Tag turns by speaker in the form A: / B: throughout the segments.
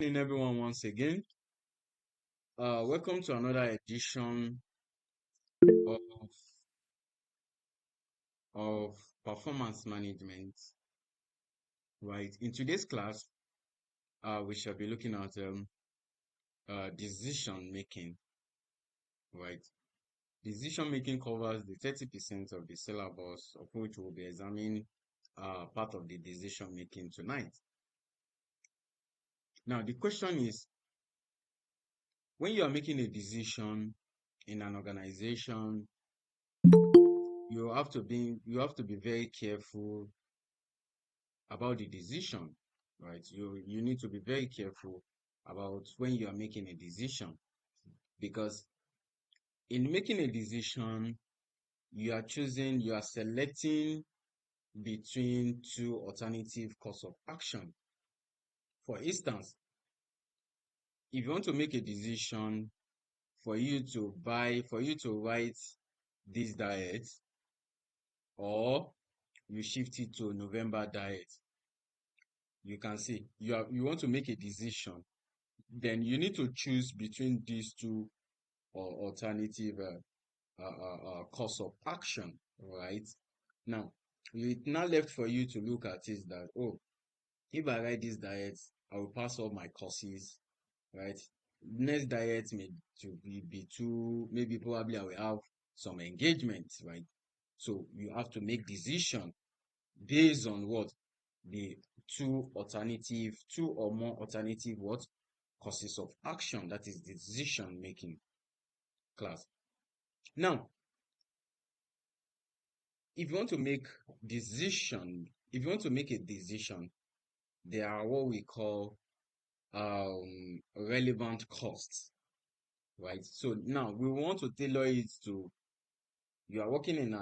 A: Evening, everyone, once again. Welcome to another edition of, of performance management. Right. In today's class, we shall be looking at decision making. Right. Decision making covers the 30% of the syllabus, of which we'll be examining part of the decision making tonight. Now, the question is, when you are making a decision in an organization, you have to be very careful about the decision, right? You need to be very careful about when you are making a decision, because in making a decision, you are selecting between two alternative course of action. For instance, if you want to make a decision for you to write this diet, or you shift it to November diet, you can see you want to make a decision, then you need to choose between these two or alternative course of action, right? Now, it now left for you to look at is that, oh, if I write this diet, I will pass all my courses, right? Next diet may be too, maybe probably I will have some engagement, right? So you have to make decision based on what? The two or more alternative what? Courses of action, that is decision making class. Now, if you want to make if you want to make a decision, there are what we call relevant costs, right? So now we want to tailor it to, you are working in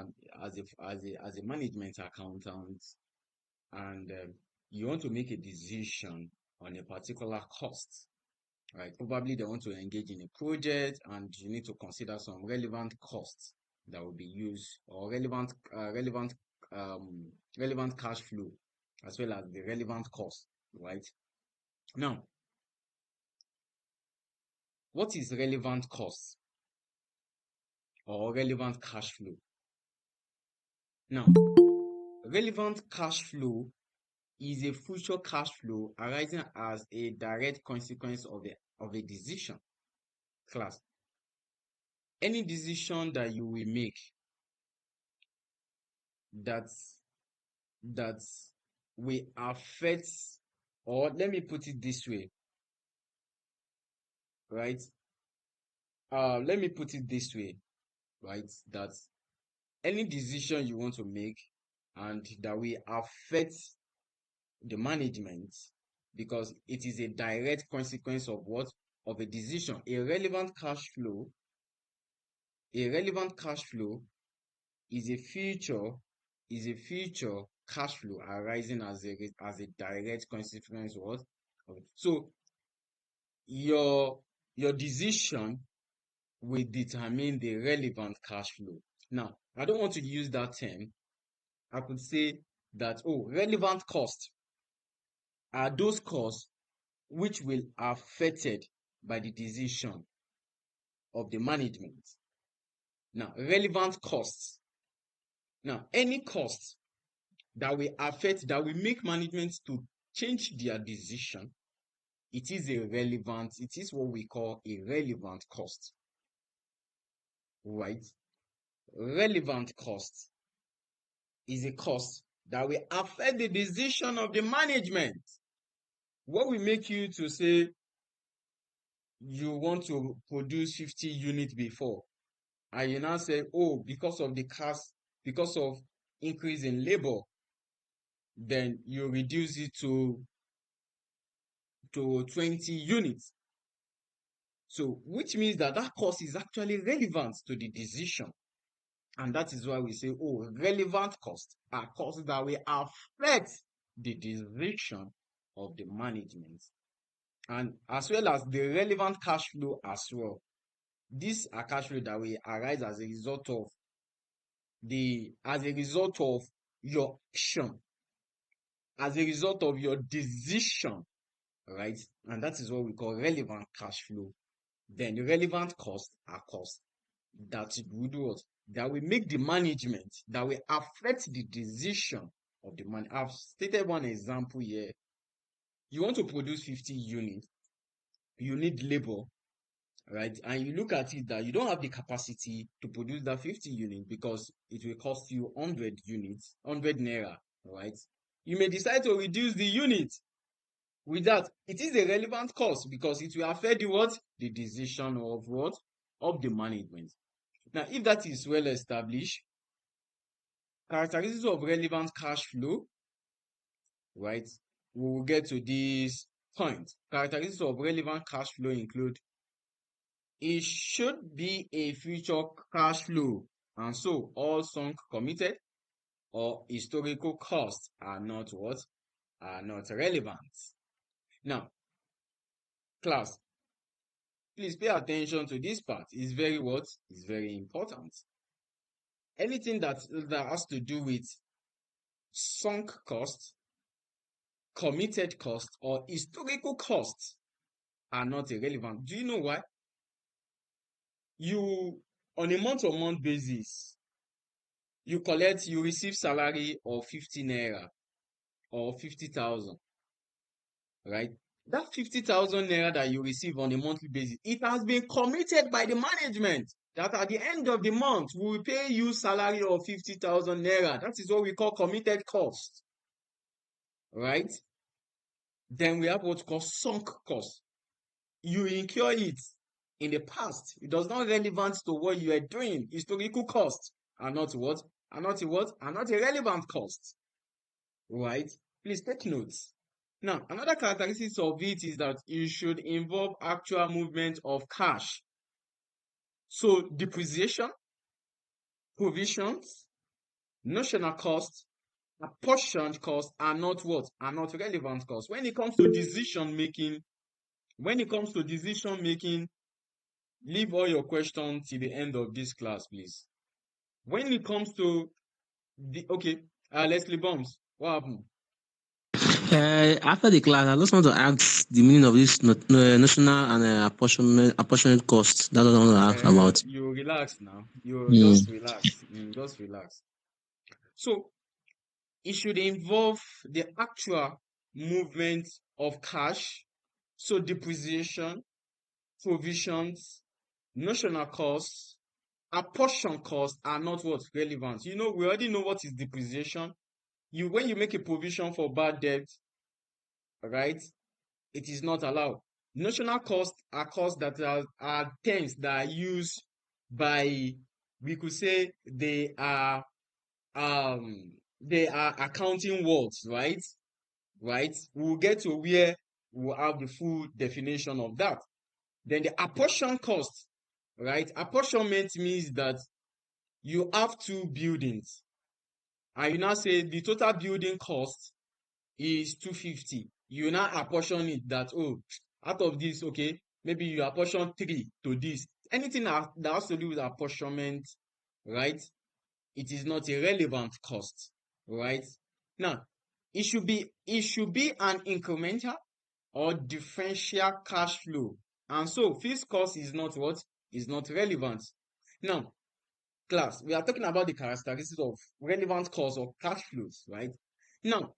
A: as a management accountant, and you want to make a decision on a particular cost, right? Probably they want to engage in a project, and you need to consider some relevant costs that will be used, or um, relevant cash flow, as well as the relevant cost, right? Now, what is relevant cost or relevant cash flow? Now, relevant cash flow is a future cash flow arising as a direct consequence of a decision class. Any decision that you will make that that will affect, or let me put it this way, right? Let me put it this way, right? That any decision you want to make and that will affect the management, because it is a direct consequence of what? Of a decision. A relevant cash flow is a future cash flow arising as a direct consequence of what? So your decision will determine the relevant cash flow. Now, I don't want to use that term. I could say that, oh, relevant costs are those costs which will affected by the decision of the management. Now, relevant costs. Now, any cost that will make management to change their decision, it is what we call a relevant cost, right? Relevant cost is a cost that will affect the decision of the management. What will make you to say you want to produce 50 units before, and you now say, oh, because of increase in labor, then you reduce it to 20 units. So, which means that cost is actually relevant to the decision. And that is why we say, oh, relevant costs are costs that will affect the decision of the management. And as well as the relevant cash flow as well. These are cash flow that will arise as a result of your action, as a result of your decision, right? And that is what we call relevant cash flow. Then the relevant costs are costs that will do what? That will make the management, that will affect the decision of the man. I've stated one example here. You want to produce 50 units, you need labor, right? And you look at it that you don't have the capacity to produce that 50 units because it will cost you 100 units, 100 naira, right? You may decide to reduce the unit. With that, it is a relevant cost because it will affect the what? The decision of what? Of the management. Now, if that is well established, characteristics of relevant cash flow, right? We will get to this point. Characteristics of relevant cash flow include it should be a future cash flow, and so all sunk committed or historical costs are not what? Are not relevant. Now, class, please pay attention to this part. It's very what? It's very important. Anything that has to do with sunk costs, committed costs, or historical costs are not irrelevant. Do you know why? You, on a month-on-month basis, you receive salary of 50 naira or 50,000, right? That 50,000 naira that you receive on a monthly basis, it has been committed by the management that at the end of the month, we will pay you salary of 50,000 naira. That is what we call committed cost, right? Then we have what we call sunk cost. You incur it in the past. It does not relevant to what you are doing. Historical costs are not what? Are not what? Are not a relevant cost, right? Please take notes. Now, another characteristic of it is that it should involve actual movement of cash. So depreciation, provisions, notional costs, apportioned costs are not what? Are not relevant costs. When it comes to decision making, leave all your questions till the end of this class, please. When it comes to Leslie Bombs, what happened?
B: After the class, I just want to ask the meaning of this national and apportionment cost. That's what I want to ask about.
A: You relax now. You
B: Mm.
A: just relax. Just relax. So it should involve the actual movement of cash. So depreciation, provisions, notional costs, apportion costs are not what relevant. You know, we already know what is depreciation. When you make a provision for bad debt, right? It is not allowed. Notional costs are costs that are terms that are used by, we could say they are accounting words, right? Right? We'll get to where we'll have the full definition of that. Then the apportion cost, right? Apportionment means that you have two buildings and you now say the total building cost is 250. You now apportion it that, oh, out of this, okay, maybe you apportion 3 to this. Anything that has to do with apportionment, right? It is not a relevant cost, right? Now, it should be an incremental or differential cash flow. And so fixed cost is not what? Is not relevant. Now, class, we are talking about the characteristics of relevant cost or cash flows, right? Now,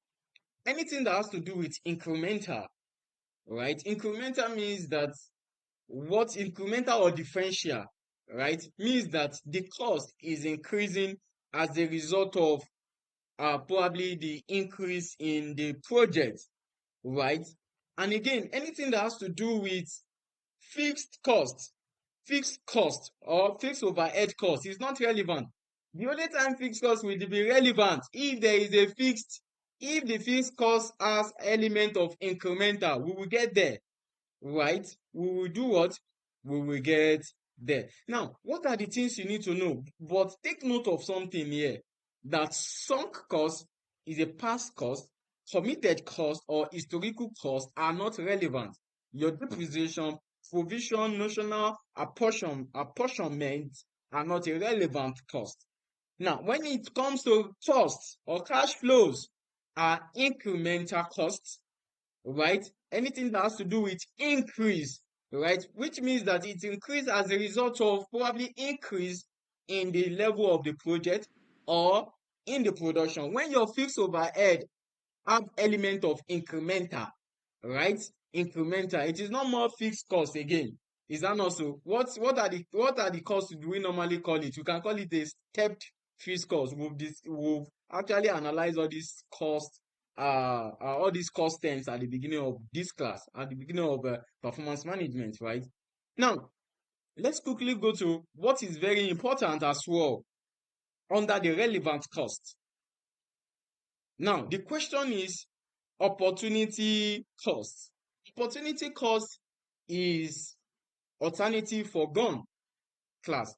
A: anything that has to do with incremental, right? Incremental means that what incremental or differential, right? Means that the cost is increasing as a result of probably the increase in the project, right? And again, anything that has to do with fixed cost, fixed cost or fixed overhead cost is not relevant. The only time fixed cost will be relevant if there is a fixed, if the fixed cost has element of incremental, we will get there, right? We will do what? We will get there. Now, what are the things you need to know? But take note of something here, that sunk cost is a past cost, committed cost, or historical cost are not relevant. Your depreciation, provision, notional apportionment are not a relevant cost. Now, when it comes to costs or cash flows, are incremental costs, right? anything that has to do with increase, right? Which means that it increase as a result of probably increase in the level of the project or in the production. When your fixed overhead have element of incremental, right? Incremental. It is not more fixed cost again. Is that not so? What are the costs do we normally call it? You can call it a stepped fixed cost. We've actually analyzed all these cost terms at the beginning of this class, at the beginning of performance management, right? Now, let's quickly go to what is very important as well under the relevant cost. Now, the question is opportunity cost. Opportunity cost is alternative foregone class.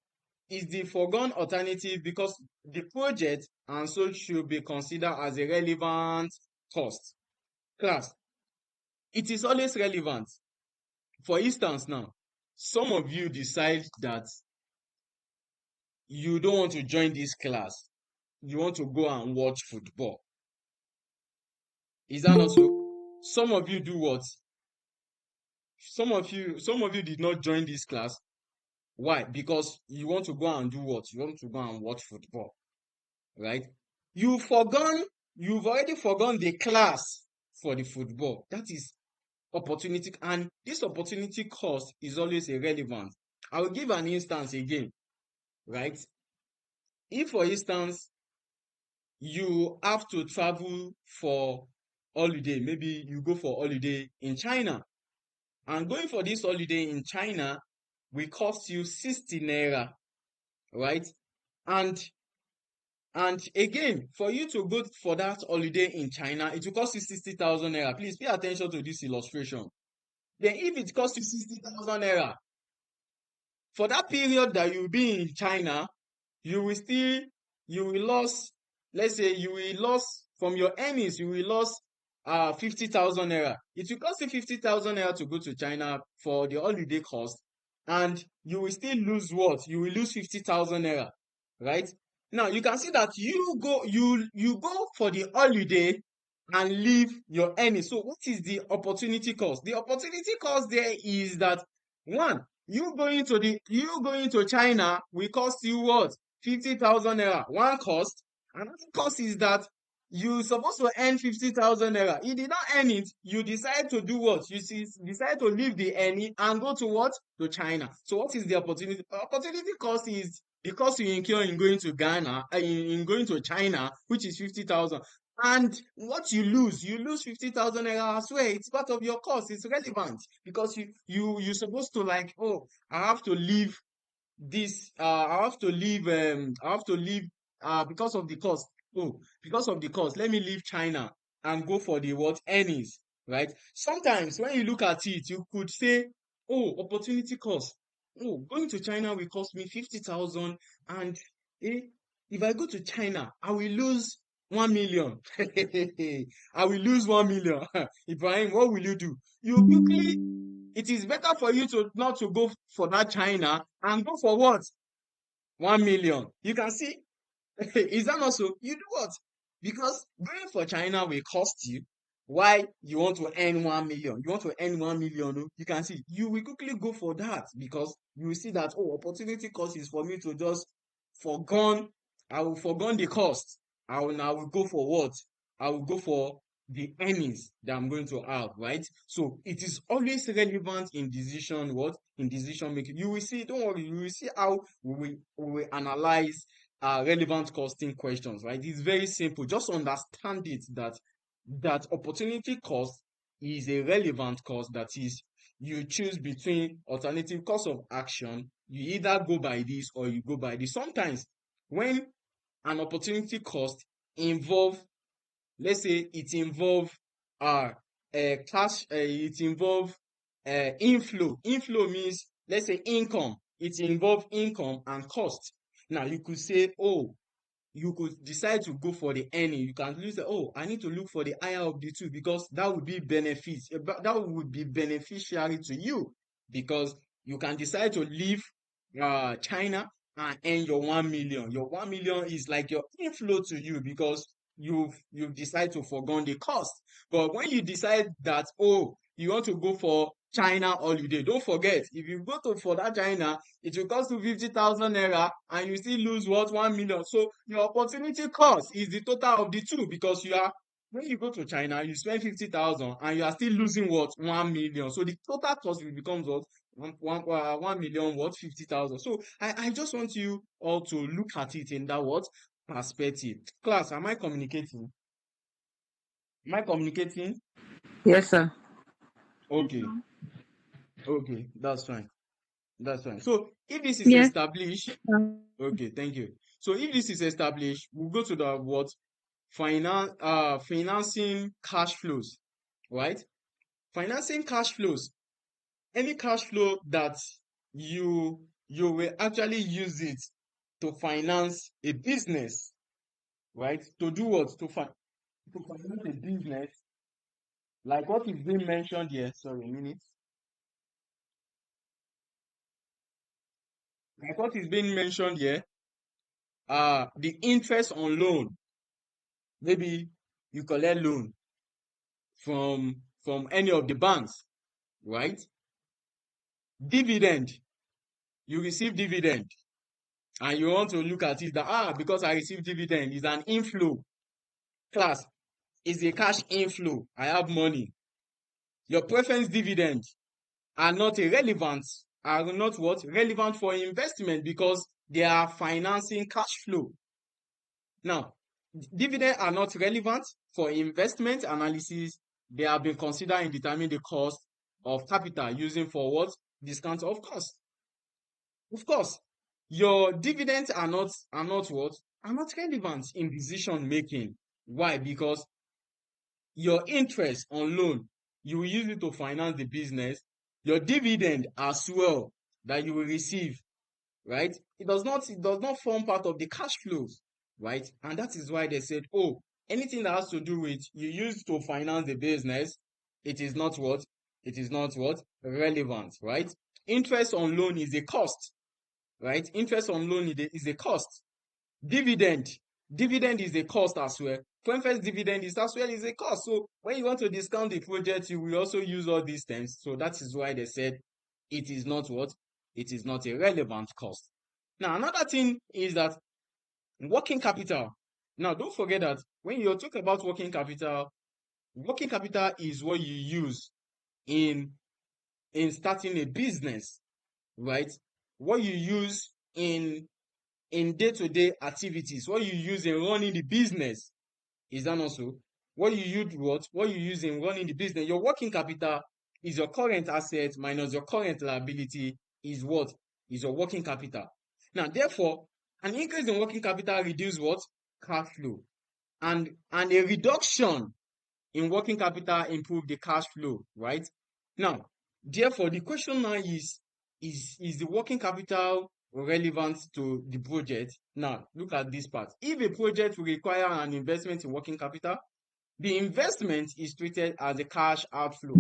A: Is the foregone alternative because the project and so should be considered as a relevant cost class. It is always relevant. For instance, now, some of you decide that you don't want to join this class. You want to go and watch football. Is that not so? Some of you do what? Some of you did not join this class. Why? Because you want to go and do what? You want to go and watch football, right? You've already forgone the class for the football. That is opportunity, and this opportunity cost is always irrelevant. I will give an instance again, right? If, for instance, you have to travel for holiday, maybe you go for holiday in China, and going for this holiday in China will cost you 60 naira, right? And and again, for you to go for that holiday in China, it will cost you 60,000 naira. Please pay attention to this illustration. Then if it costs you 60,000 naira, for that period that you'll be in China, you will still, you will lose, let's say you will lose from your earnings, you will lose 50,000 naira. It will cost you 50,000 naira to go to China for the holiday cost, and you will still lose what? You will lose 50,000 naira, right? Now you can see that you go for the holiday and leave your earnings. So what is the opportunity cost? The opportunity cost there is that one, you going to China will cost you what? 50,000 naira. One cost. Another cost is that you supposed to earn 50,000 naira. You did not earn it. You decide to do what? Decide to leave the earning and go to what? To China. So what is the opportunity? Opportunity cost is the cost you incur in going to Ghana, in going to China, which is 50,000. And what you lose 50,000 naira as well. It's part of your cost. It's relevant because you're supposed to, like, oh, I have to leave this. I have to leave because of the cost. Oh, because of the cost, let me leave China and go for the what earnings, right? Sometimes when you look at it, you could say, oh, opportunity cost. Oh, going to China will cost me 50,000, and eh, if I go to China, I will lose 1 million. I will lose 1 million. Ibrahim, what will you do? You quickly, it is better for you to not to go for that China and go for what? 1 million. You can see, is that also? You do what? Because going for China will cost you. Why you want to earn 1 million? You want to earn 1 million. Oh, you can see you will quickly go for that because you will see that, oh, opportunity cost is for me to just forgone. I will forgone the cost. I will go for what? I will go for the earnings that I'm going to have, right? So it is always relevant in decision, what? In decision making. You will see, don't worry, you will see how we will analyze relevant costing questions, right? It's very simple. Just understand it that opportunity cost is a relevant cost. That is, you choose between alternative course of action. You either go by this or you go by this. Sometimes when an opportunity cost involve, let's say it involve cash, it involve inflow means, let's say, income. It involve income and cost. Now you could say, oh, you could decide to go for the earning. You can say, oh, I need to look for the higher of the two because that would be that would be beneficiary to you, because you can decide to leave China and earn your 1 million. Your 1 million is like your inflow to you because you've decided to forgone the cost. But when you decide that, oh, you want to go for China holiday. Don't forget, if you go to for that China, it will cost you 50,000 naira and you still lose what 1 million. So your opportunity cost is the total of the two, because you are when you go to China, you spend 50,000 and you are still losing what 1 million. So the total cost will become what 1 million, what 50,000. So I just want you all to look at it in that what perspective. Class, am I communicating? Am I communicating?
C: Yes, sir.
A: Okay, okay, that's fine. That's fine. So if this is
C: Yes.
A: established,
C: Sir.
A: okay, thank you. So if this is established, we'll go to the what financing cash flows, right? Financing cash flows. Any cash flow that you will actually use it to finance a business, right? To do what? To finance a business, like what is being mentioned here. Sorry, a minute. Like what is being mentioned here, the interest on loan. Maybe you collect loan from any of the banks, right? Dividend, you receive dividend, and you want to look at it that because I receive dividend is an inflow. Class, is a cash inflow. I have money. Your preference dividend are not irrelevant, are not what relevant for investment, because they are financing cash flow. Now, dividends are not relevant for investment analysis. They have been considered in determining the cost of capital using for what? Discount of cost. Of course, your dividends are not what? Are not relevant in decision making. Why? Because your interest on loan, you will use it to finance the business. Your dividend as well that you will receive, right? It does not form part of the cash flows, right? And that is why they said, oh, anything that has to do with you use to finance the business, it is not what? It is not what? Relevant, right? Interest on loan is a cost, right? Interest on loan is a cost. Dividend, dividend is a cost as well. Preference dividend is as well is a cost. So when you want to discount the project, you will also use all these terms. So that is why they said it is not what? It is not a relevant cost. Now, another thing is that working capital. Now, don't forget that when you talk about working capital is what you use in starting a business, right? What you use in day-to-day activities, what you use in running the business. Is that not so? What you use what? What you use in running the business. Your working capital is your current asset minus your current liability is what? Is your working capital. Now, therefore, an increase in working capital reduces what? Cash flow. And a reduction in working capital improve the cash flow, right? Now, therefore, the question now is the working capital relevant to the project? Now, look at this part. If a project will require an investment in working capital, the investment is treated as a cash outflow.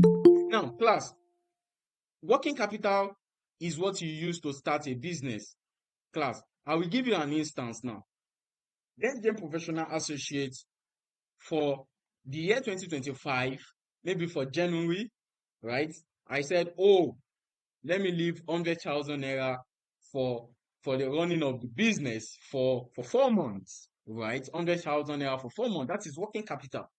A: Now, class, working capital is what you use to start a business. Class, I will give you an instance now. Then Professional Associate for the year 2025, maybe for January, right? I said, oh, let me leave 100,000 naira for the running of the business for 4 months, right? 100,000 naira for 4 months. That is working capital.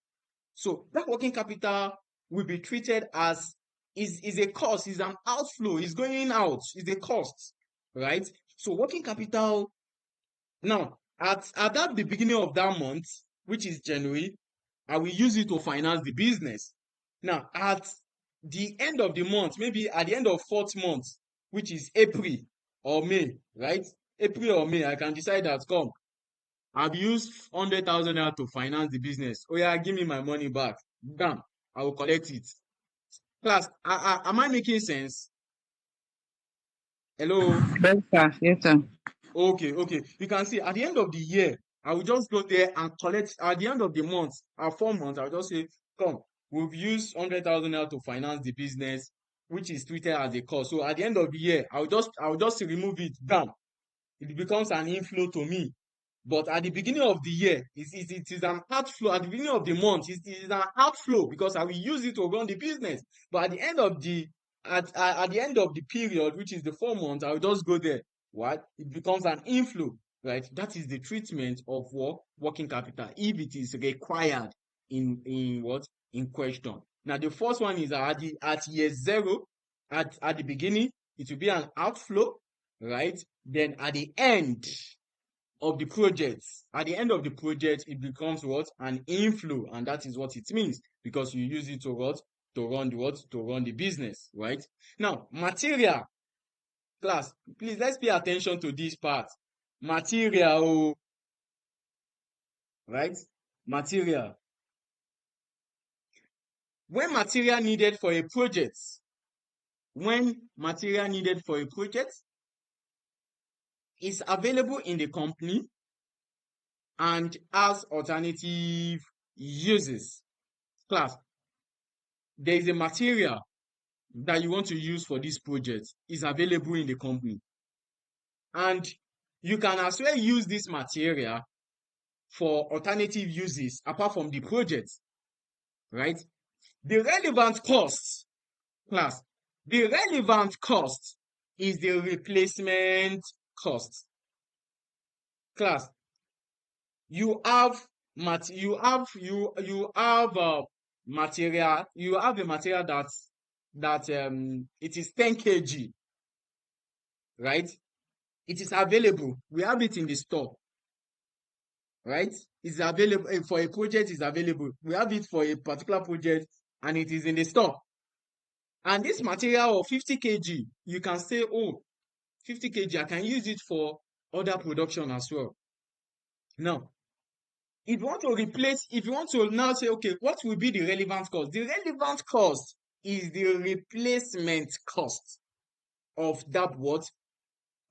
A: So that working capital will be treated as is a cost, is an outflow, is going out, is a cost, right? So working capital now at that the beginning of that month, which is January, I will use it to finance the business. Now, at the end of the month, maybe at the end of fourth month, which is April or May, right? April or May, I can decide that, come, I've used 100,000 naira to finance the business. Oh yeah, give me my money back. Bam, I will collect it. Class, am I making sense? Hello?
C: Yes, sir. Yes, sir.
A: Okay, okay. You can see at the end of the year, I will just go there and collect at the end of the month, 4 months, I'll just say, come, we've used 100,000 naira to finance the business, which is treated as a cost. So at the end of the year, I'll just remove it. Bam. It becomes an inflow to me. But at the beginning of the year, it is an outflow. At the beginning of the month, it is an outflow because I will use it to run the business. But at the end of the at the end of the period, which is the 4 months, I will just go there. What? It becomes an inflow, right? That is the treatment of working capital if it is required in what in question. Now the first one is at year zero, at the beginning, it will be an outflow, right? Then at the end of the project, it becomes what? An inflow, and that is what it means because you use it to what? To run the business, right? Now, material, class, please let's pay attention to this part. Material, right? Material. When material needed for a project, is available in the company and has alternative uses. Class, there is a material that you want to use for this project is available in the company. And you can as well use this material for alternative uses apart from the project, right? The relevant cost, class, the relevant cost is the replacement cost. Class, you have a material that it is 10 kg, right? It is available. We have it in the store, right? It's available for a project. It's available. We have it for a particular project, and it is in the store. And this material of 50 kg, you can say, oh, 50 kg, I can use it for other production as well. Now, if you want to now say, okay, what will be the relevant cost? The relevant cost is the replacement cost of that what?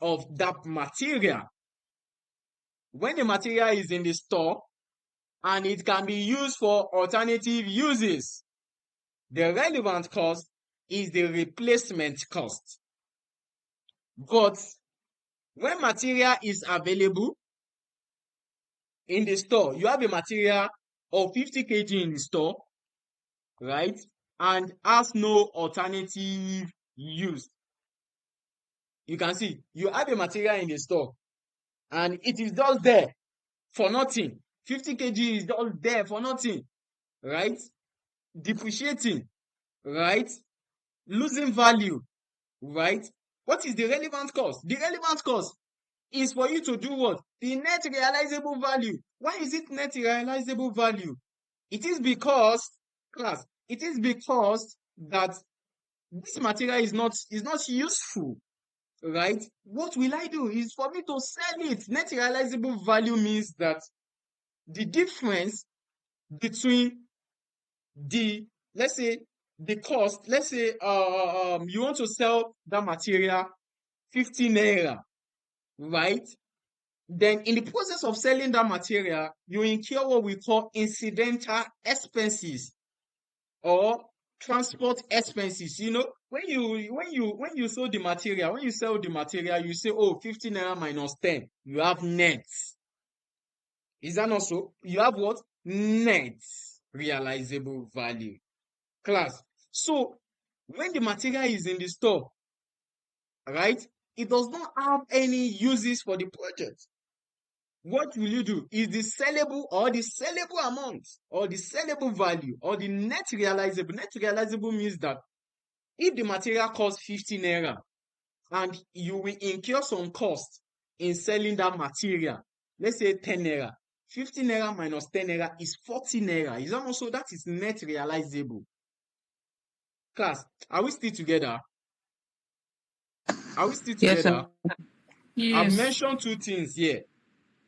A: Of that material. When the material is in the store and it can be used for alternative uses, the relevant cost is the replacement cost. But when material is available in the store, you have a material of 50 kg in the store, right? And has no alternative use. You can see, you have a material in the store and it is just there for nothing. 50 kg is just there for nothing, right? Depreciating, right? Losing value, right? What is the relevant cost? The relevant cost is for you to do what? The net realizable value. Why is it net realizable value? It is because, class, it is because that this material is not useful, right? What will I do is for me to sell it. Net realizable value means that the difference between the, let's say, the cost, let's say you want to sell that material 50 naira, right? Then in the process of selling that material, you incur what we call incidental expenses or transport expenses. You know, when you sell the material, you say, oh, 50 naira minus 10, you have net. Is that not so? You have what? Net realizable value. Class. So when the material is in the store, right, it does not have any uses for the project. What will you do? Is the sellable amount or the sellable value or the net realizable? Net realizable means that if the material costs 50 naira and you will incur some cost in selling that material, let's say 10 naira, 50 naira minus 10 naira is 40 naira. Is that also that is net realizable? Class, are we still together? Are we still
C: Yes,
A: together?
C: sir.
A: I've
D: Yes.
A: mentioned two things here.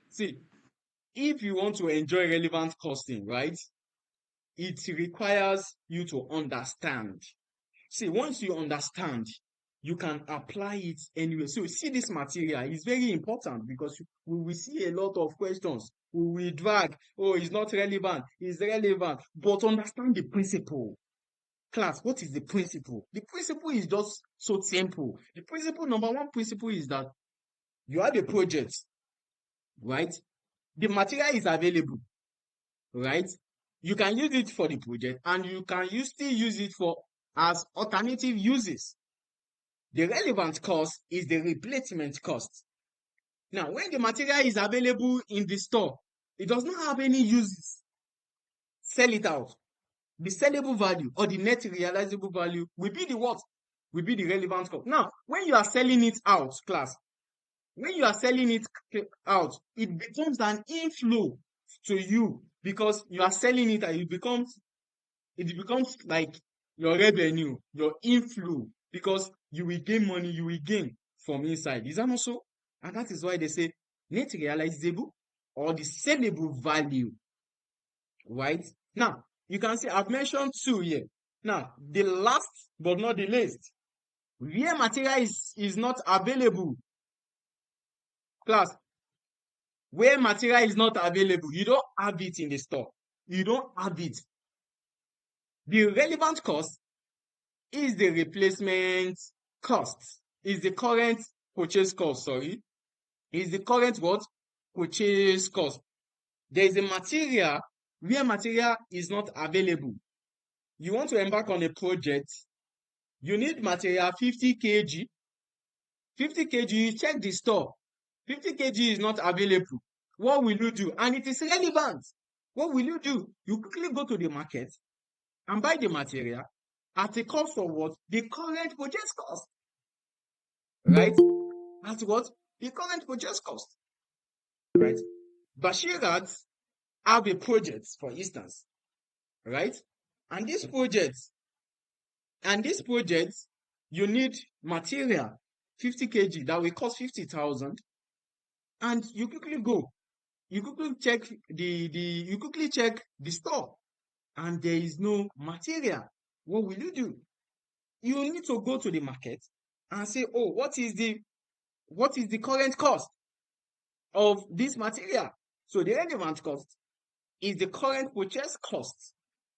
A: See, if you want to enjoy relevant costing, right, it requires you to understand. See, once you understand, you can apply it anywhere. So, see, this material is very important because we will see a lot of questions. We will drag, oh, it's not relevant, it's relevant, but understand the principle. Class, what is the principle? The principle is just so simple. The principle, number one principle is that you have a project, right? the material is available, right? You can use it for the project and you can still use it for as alternative uses. The relevant cost is the replacement cost. Now, when the material is available in the store, it does not have any uses. Sell it out. The sellable value or the net realizable value will be the what? Will be the relevant cost. Now, when you are selling it out, class, when you are selling it out, it becomes an inflow to you because you are selling it and it becomes like your revenue, your inflow, because you will gain money, you will gain from inside. Is that not so? And that is why they say net realizable or the sellable value, right? Now, you can see I've mentioned two here. Now, the last but not the least, where material is not available, class, where material is not available, you don't have it in the store. You don't have it. The relevant cost is the replacement cost, is the current purchase cost, is the current what? Purchase cost. There is a material where material is not available. You want to embark on a project, you need material 50 kg. 50 kg, you check the store. 50 kg is not available. What will you do? And it is relevant. What will you do? You quickly go to the market and buy the material at a cost of what? The current purchase cost. Right? At what? The current purchase cost. Right? Bashirat have a project, for instance. Right? And this project, you need material 50 kg that will cost 50,000. And you quickly go. You quickly check you quickly check the store and there is no material. What will you do? You need to go to the market and say, oh, what is the current cost of this material? So the relevant cost is the current purchase cost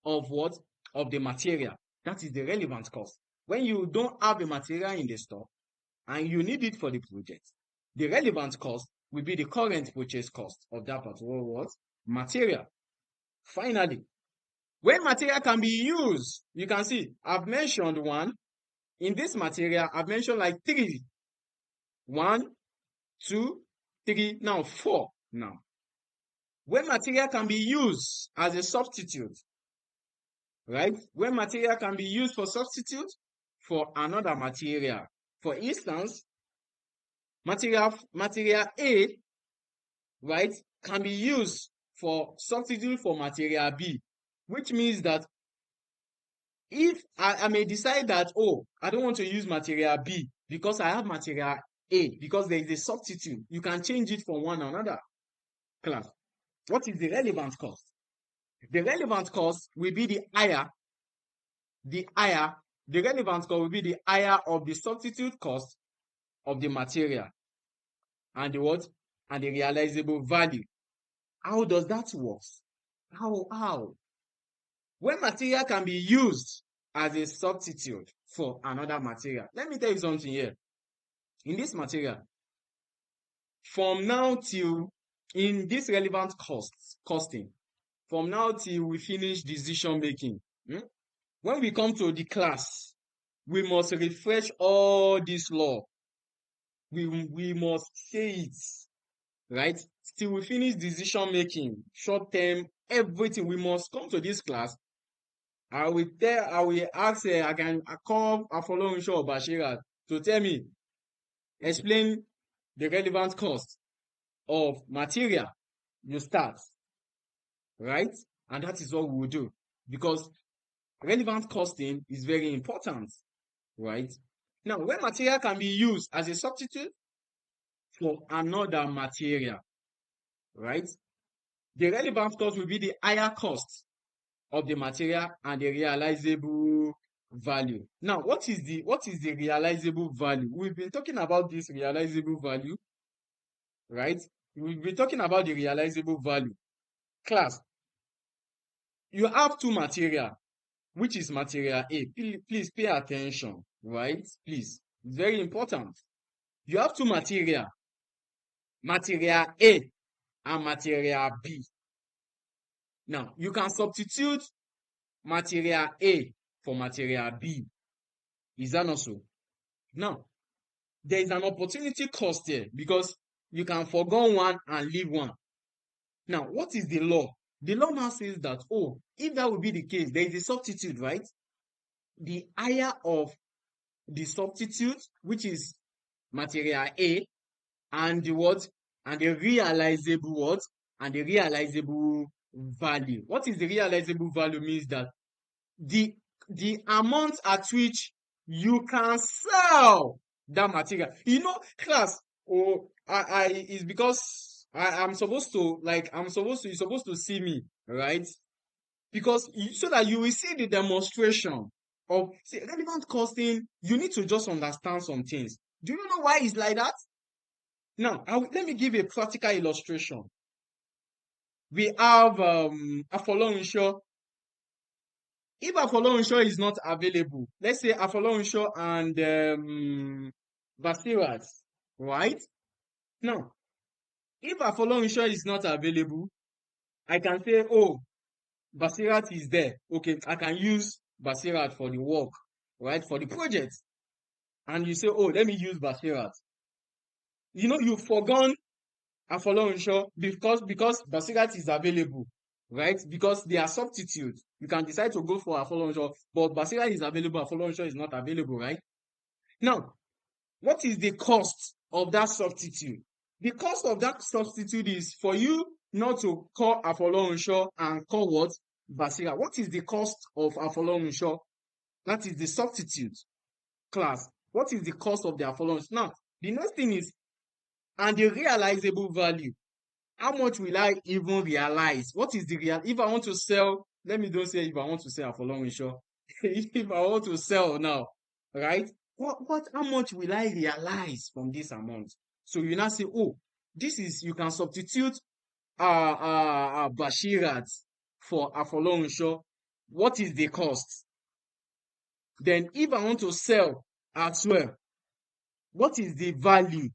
A: of what? Of the material. That is the relevant cost. When you don't have the material in the store and you need it for the project, the relevant cost will be the current purchase cost of that particular what? Material. Finally, when material can be used, you can see I've mentioned one. In this material, I've mentioned like 3. 1, 2, 3, now 4. Now, when material can be used as a substitute, right? When material can be used for substitute for another material. For instance, material A, right, can be used for substitute for material B, which means that if I may decide that, oh, I don't want to use material B because I have material A, because there is a substitute, you can change it from one another. Class, what is the relevant cost? The relevant cost will be the relevant cost will be the higher of the substitute cost of the material and the what? And the realizable value. How does that work? How? When material can be used as a substitute for another material. Let me tell you something here. In this material, from now till in this relevant costing, from now till we finish decision making, when we come to the class, we must refresh all this law. We must say it, right? Till we finish decision making, short term, everything. We must come to this class. I will ask, I call Afolorunsho Bashirat to tell me, explain the relevant cost of material. You start, right? And that is what we will do, because relevant costing is very important, right? Now, when material can be used as a substitute for another material, right? The relevant cost will be the higher cost of the material and the realizable value. Now, what is the realizable value? We've been talking about this realizable value, right? We've been talking about the realizable value. Class, you have two material, which is material A. Please pay attention, right? Please, it's very important. You have two material A and material B. Now, you can substitute material A for material B. Is that not so? Now, there is an opportunity cost here because you can forgo one and leave one. Now, what is the law? The law now says that, oh, if that would be the case, there is a substitute, right? The higher of the substitute, which is material A, and the what? And the realizable what? And the realizable value. What is the realizable value? Means that the amount at which you can sell that material. You know, class, is because I'm supposed to, you're supposed to see me, right? Because so that you will see the demonstration of relevant costing. You need to just understand some things. Do you know why it's like that? Now, let me give a practical illustration. We have Afolorunsho. If Afolorunsho is not available, let's say Afolorunsho and Basirat, right? Now, if Afolorunsho is not available, I can say, oh, Basirat is there. Okay, I can use Basirat for the work, right? For the project. And you say, oh, let me use Basirat. You know, you've forgone Afolorunsho because Basirat is available, right? Because they are substitutes. You can decide to go for Afolorunsho, but Basirat is available, Afolorunsho is not available, right? Now, what is the cost of that substitute? The cost of that substitute is for you not to call Afolorunsho and call what? Basirat. What is the cost of Afolorunsho? That is the substitute class. What is the cost of the Afolorunsho? Now, the next thing is, and the realizable value. How much will I even realize? What is the real? If I want to sell, let me don't say if I want to sell Afolorunsho. If I want to sell now, right? How much will I realize from this amount? So you now say, oh, this is, you can substitute Basirat for Afolorunsho. What is the cost? Then if I want to sell as well, what is the value?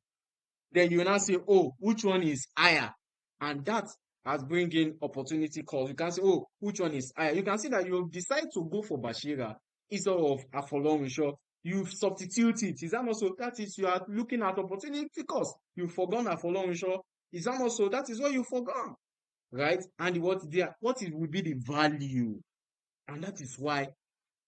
A: Then you now say, oh, which one is higher? And that has bring in opportunity cost. You can say, oh, which one is higher? You can see that you decide to go for Basirat instead of Afolorunsho. You substitute it. Is that also, that is, you are looking at opportunity cost. You've forgone Afolorunsho. Is that also, that is what you forgone, right? And what it will be the value. And that is why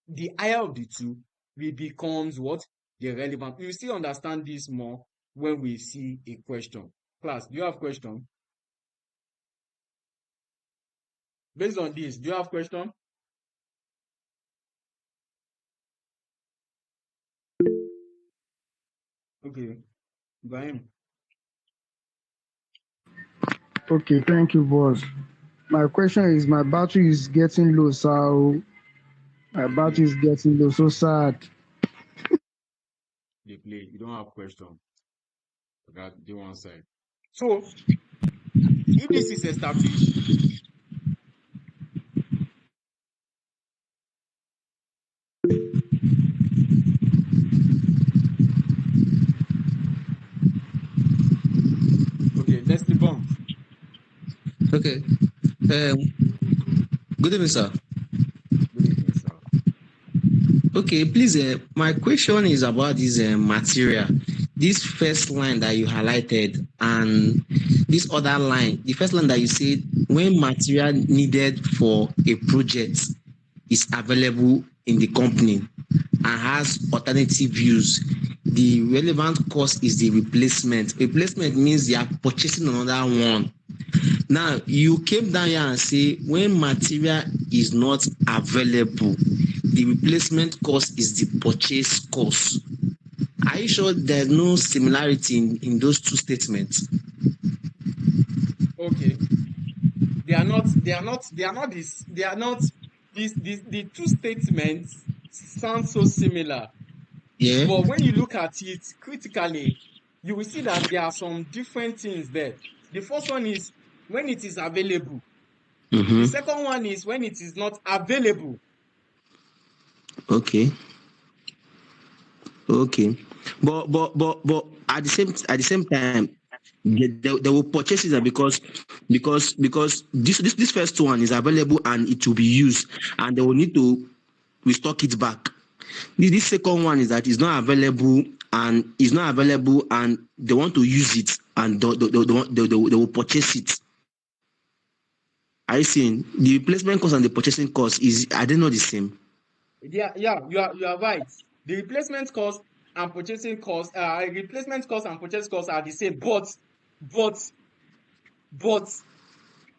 A: the higher of the two will becomes what? The relevant. You will still understand this more when we see a question. Class, do you have question? Based on this, do you have question? Okay, Ibrahim.
D: Okay, thank you, boss. My question is, my battery is getting low, so my battery is getting low. So sad.
A: They play. You don't have question. That the one side. So, if this is established, okay, let's debunk.
B: Okay. Good evening, sir.
A: Good evening, sir.
B: Okay, please, my question is about this material. This first line that you highlighted and this other line, the first line that you said, when material needed for a project is available in the company and has alternative use, the relevant cost is the replacement. Replacement means they are purchasing another one. Now, you came down here and say when material is not available, the replacement cost is the purchase cost. Are you sure there's no similarity in those two statements?
A: Okay. The two statements sound so similar.
B: Yeah.
A: But when you look at it critically, you will see that there are some different things there. The first one is when it is available. The second one is when it is not available.
B: Okay. Okay. But at the same time, they will purchase it because this first one is available and it will be used, and they will need to restock it back. This second one is that it's not available and they want to use it and they will purchase it. Are you seeing the replacement cost and the purchasing cost are they not the same?
A: Yeah, you are right. The replacement cost and purchasing cost, replacement cost and purchase cost are the same, but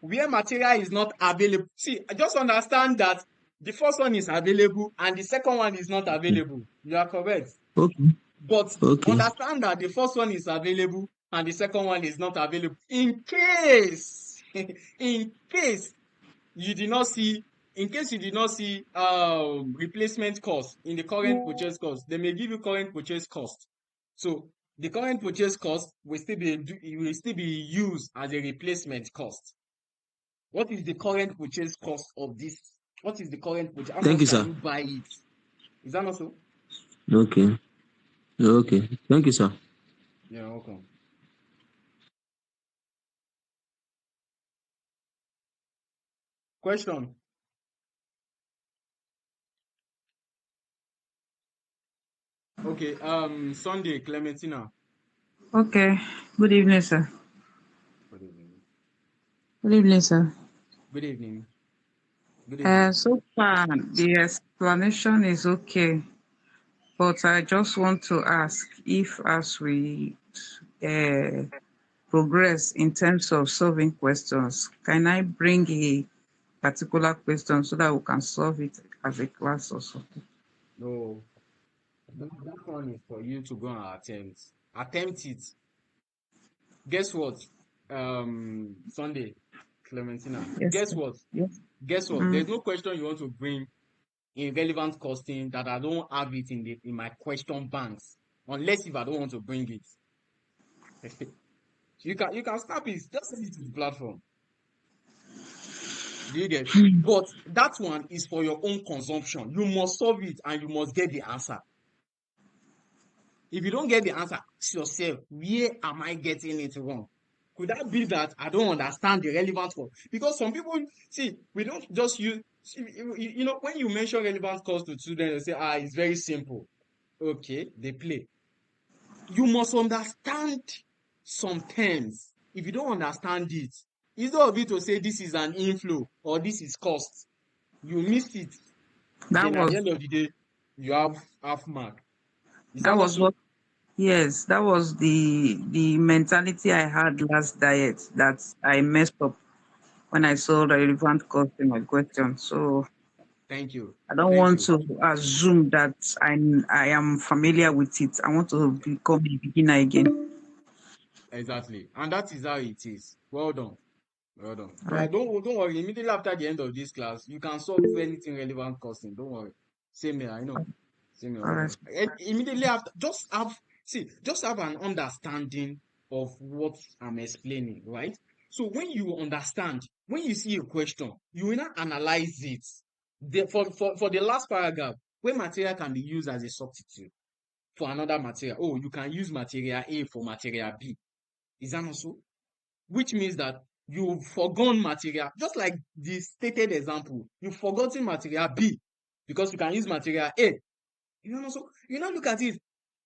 A: where material is not available. See, I just understand that the first one is available and the second one is not available. You are correct.
B: Okay.
A: But understand that the first one is available and the second one is not available. In case you did not see replacement cost in the current purchase cost, they may give you current purchase cost. So the current purchase cost will still be used as a replacement cost. What is the current purchase cost of this? What is the current purchase? How
B: Thank
A: much
B: you,
A: can
B: sir.
A: you buy it? Is that not so?
B: Okay. Thank you, sir.
A: You're welcome. Question. Okay, Sunday, Clementina.
C: Okay. Good evening, sir.
A: Good evening.
C: Good evening, sir.
A: Good evening. Good evening.
C: So far, the explanation is okay, but I just want to ask if, as we progress in terms of solving questions, can I bring a particular question so that we can solve it as a class or something?
A: No, that one is for you to go and attempt. Attempt it. Guess what? Sunday, Clementina.
C: Yes,
A: Guess
C: sir.
A: what?
C: Yes.
A: Guess what? There's no question you want to bring in relevant costing that I don't have it in my question banks, unless if I don't want to bring it. You can snap it, just send it to the platform. Do you get? But that one is for your own consumption. You must solve it and you must get the answer. If you don't get the answer, ask yourself, where am I getting it wrong? Could that be that I don't understand the relevant cost? Because some people, see, we don't just use, when you mention relevant cost to students, they say, it's very simple. Okay, they play. You must understand some terms. If you don't understand it, instead of you to say this is an inflow or this is cost, you miss it.
C: That
A: Then at the
C: was
A: end of the day, you have half mark. Is
C: that
A: that not
C: was
A: so?
C: what yes, that was the mentality I had last diet that I messed up when I saw the relevant cost in my question. So
A: Thank you.
C: I don't
A: Thank
C: want
A: you.
C: to assume that I am familiar with it. I want to become a beginner again.
A: Exactly. And that is how it is. Well done. Well done.
C: All right.
A: Don't worry. Immediately after the end of this class, you can solve anything relevant costing. Don't worry. Same here, I know. Same here,
C: All
A: well
C: right.
A: done. And immediately after, just have an understanding of what I'm explaining, right? So when you understand, when you see a question, you will not analyze it. For the last paragraph, where material can be used as a substitute for another material. Oh, you can use material A for material B. Is that not so? Which means that you've forgone material, just like the stated example, you've forgotten material B because you can use material A. You know, so you now look at it,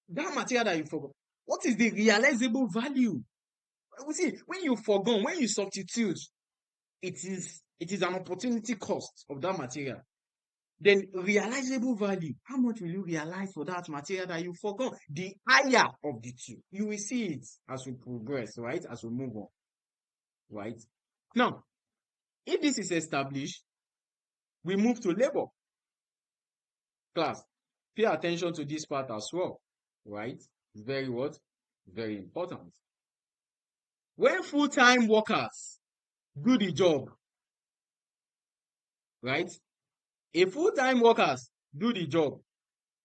A: that material that you forgot, what is the realizable value? You see, when you forgone, when you substitute, it is an opportunity cost of that material. Then realizable value, how much will you realize for that material that you forgot? The higher of the two. You will see it as we progress, right? As we move on, right? Now, if this is established, we move to labor. Class, pay attention to this part as well, right? It's very what? Very important. When full-time workers do the job, right? If full-time workers do the job,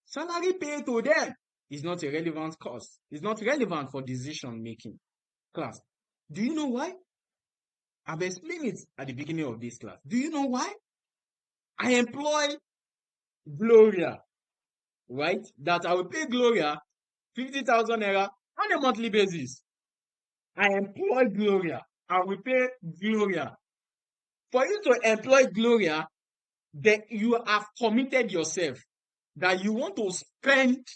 A: salary paid to them is not a relevant cost. It's not relevant for decision making. Class, do you know why? I've explained it at the beginning of this class. Do you know why? I employ Gloria, right? That I will pay Gloria 50,000 naira on a monthly basis. I employ Gloria. I will pay Gloria. For you to employ Gloria, then you have committed yourself that you want to spend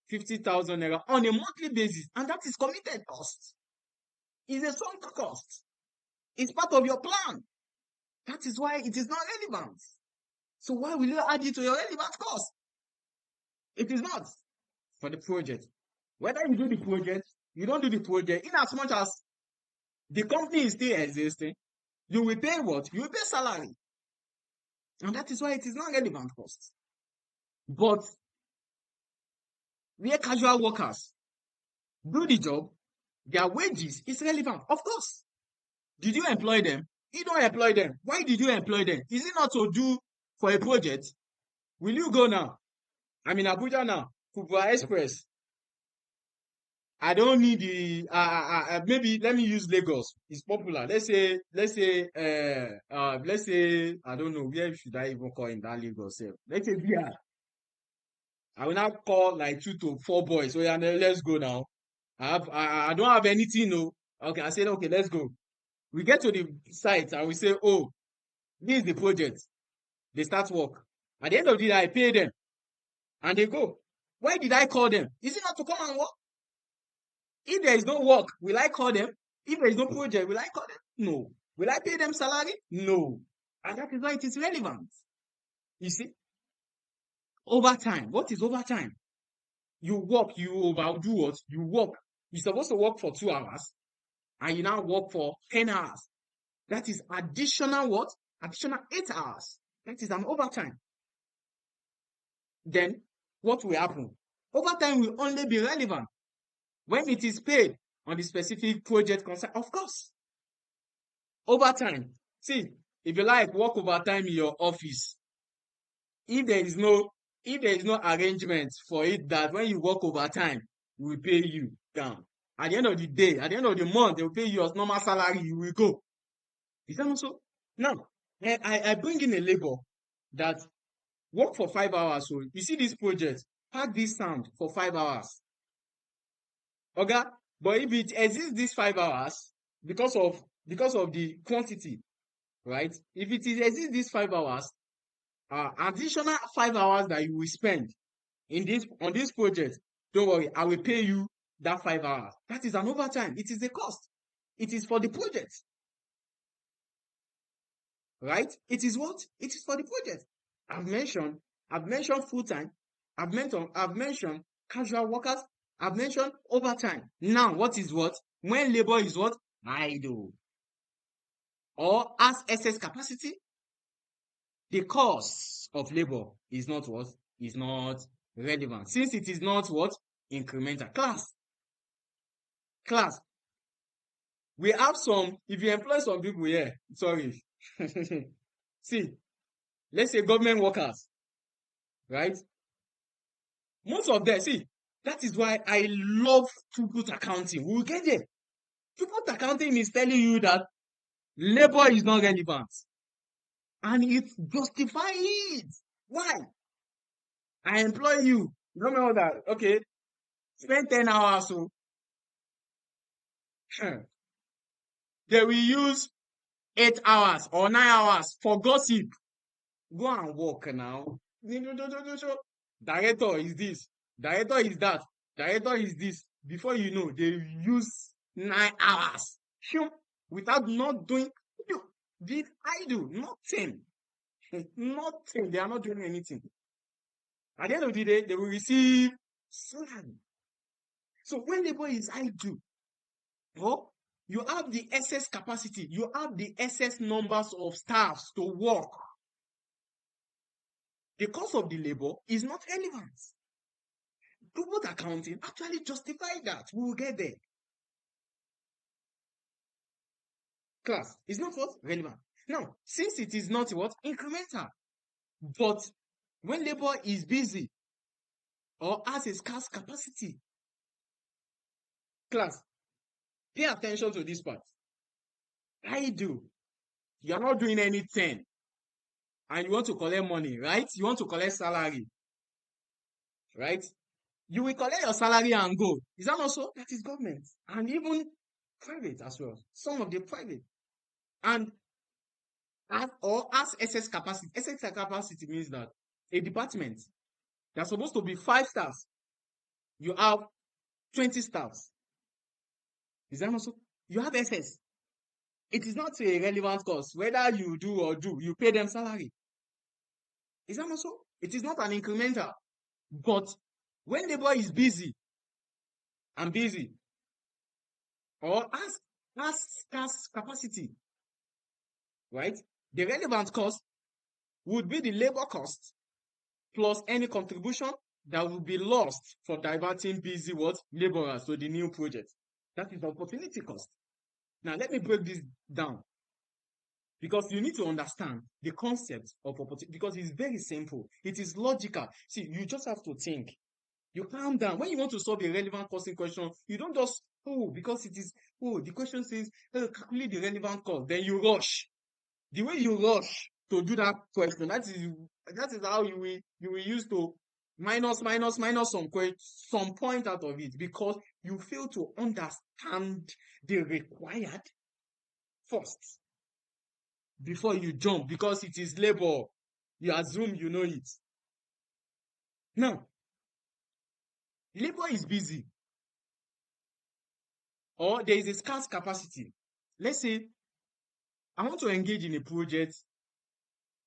A: 50,000 naira on a monthly basis, and that is committed cost. It's a sunk cost. It's part of your plan. That is why it is not relevant. So why will you add it to your relevant cost? It is not for the project. Whether you do the project, you don't do the project, in as much as the company is still existing, you will pay what? You will pay salary. And that is why it is not relevant cost. But where casual workers do the job, their wages is relevant. Of course. Did you employ them? You don't employ them. Why did you employ them? Is it not to do for a project? Will you go now? I'm in Abuja now. Kubwa Express. I don't need the maybe let me use Lagos. It's popular. Let's say I don't know where should I even call in that Lagos. Let's say VR. I will now call like 2 to 4 boys. So yeah, let's go now. I don't have anything, no. Okay, I said okay, let's go. We get to the site and we say, oh, this is the project. They start work. At the end of the day, I pay them and they go. Why did I call them? Is it not to come and work? If there is no work, will I call them? If there is no project, will I call them? No. Will I pay them salary? No. And that is why it is relevant. You see? Overtime. What is overtime? You work, you overdo what? You work. You're supposed to work for 2 hours and you now work for 10 hours. That is additional what? Additional 8 hours. That is an overtime. Then what will happen? Overtime will only be relevant when it is paid on the specific project concern. Of course. Overtime. See, if you like work overtime in your office, if there is no arrangement for it that when you work overtime, we will pay you down. At the end of the day, at the end of the month, they will pay you your normal salary, you will go. Is that also? Now, I bring in a labor that work for 5 hours. So you see this project, pack this sound for 5 hours. Okay? But if it exists these 5 hours, because of the quantity, right? If it exists these 5 hours, additional 5 hours that you will spend on this project, don't worry, I will pay you that 5 hours. That is an overtime. It is a cost. It is for the project. Right? It is what? It is for the project. I've mentioned full-time. I've mentioned casual workers. I've mentioned overtime. Now, what is what? When labor is what? Idle. Or has excess capacity, the cost of labor is not what? Is not relevant. Since it is not what? Incremental. Class. We have some, if you employ some people here, sorry. See, let's say government workers, right? Most of them, see, that is why I love throughput accounting. We'll get there. Throughput accounting is telling you that labor is not relevant. And it justifies it. Why? I employ you. You don't know that, okay, spend 10 hours, so they will use 8 hours or 9 hours for gossip. Go and work now. Director is this. Director is that. Director is this. Before you know, they use 9 hours. Without not doing. Did I do? Nothing. Nothing. They are not doing anything. At the end of the day, they will receive salary. So when labor is idle, oh, you have the excess capacity. You have the excess numbers of staffs to work. The cost of the labor is not relevant. Throughput accounting actually justify that. We will get there. Class is not what? Relevant. Now, since it is not what? Incremental. But when labor is busy or has a scarce capacity, class, pay attention to this part. I do. You are not doing anything. And you want to collect money, right? You want to collect salary. Right? You will collect your salary and go. Is that not so? That is government. And even private as well. Some of the private. And as excess capacity. Excess capacity means that a department, there's supposed to be 5 staffs. You have 20 staffs. Is that not so? You have excess. It is not a relevant cost. Whether you do or do, you pay them salary. Is that not so? It is not an incremental. But when labor is busy and busy, or as scarce capacity, right? The relevant cost would be the labor cost plus any contribution that will be lost for diverting busy laborers to the new project. That is the opportunity cost. Now let me break this down, because you need to understand the concept of opportunity, because it's very simple. It is logical. See, you just have to think. You calm down. When you want to solve a relevant costing question, you don't just, because it is, the question says, calculate the relevant cost. Then you rush. The way you rush to do that question, that is how you will use to minus some point out of it, because you fail to understand the required first before you jump, because it is labor. You assume you know it. Now, labor is busy, or there is a scarce capacity. Let's say I want to engage in a project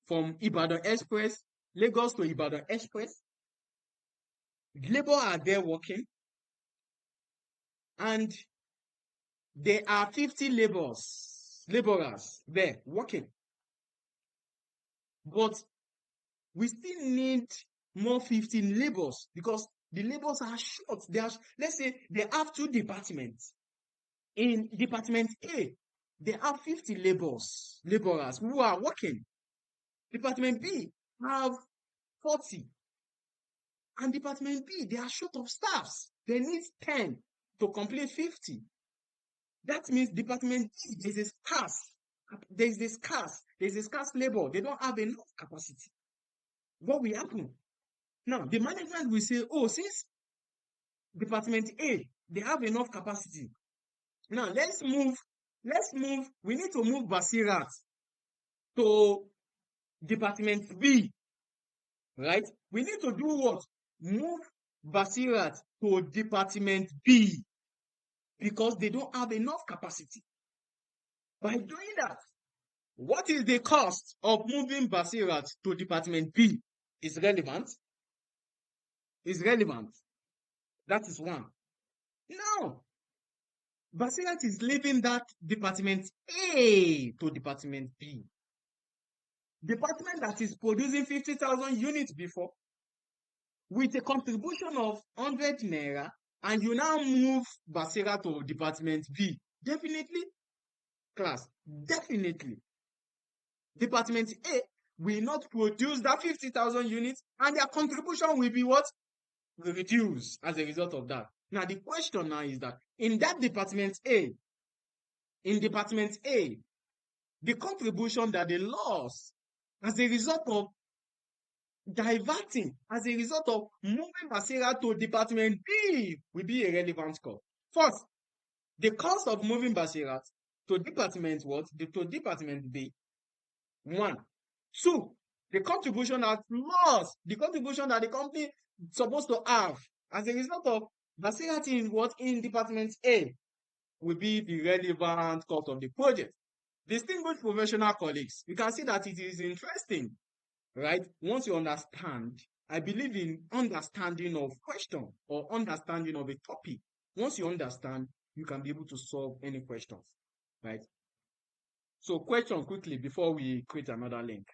A: from Ibadan Express, Lagos to Ibadan Express. Labor are there working, and there are 50 laborers there working. But we still need more 15 laborers, because the laborers are short. Let's say they have 2 departments. In department A, they have 50 laborers who are working. Department B have 40. And department B, they are short of staffs. They need 10 to complete 50. That means department B, there's a scarce labor. They don't have enough capacity. What will happen? Now, the management will say, since department A, they have enough capacity. Now, let's move. We need to move Basirat to department B, right? We need to do what? Move Basirat to department B, because they don't have enough capacity. By doing that, what is the cost of moving Basirat to department B? Is relevant. That is one. Now, Basirat is leaving that department A to department B. Department that is producing 50,000 units before, with a contribution of 100 naira, and you now move Basirat to department B. Definitely, class, definitely. Department A will not produce that 50,000 units, and their contribution will be what? Will reduce as a result of that. Now, the question now is that in department A, the contribution that they lost as a result of diverting, as a result of moving Basirat to department B, will be a relevant cost. First, the cost of moving Basirat to department what? To department B. 1. 2, the contribution that lost, the contribution that the company is supposed to have as a result of Basirat in department A, will be the relevant cost of the project. Distinguished professional colleagues, you can see that it is interesting, right? Once you understand, I believe in understanding of question or understanding of a topic. Once you understand, you can be able to solve any questions, right? So question quickly before we create another link.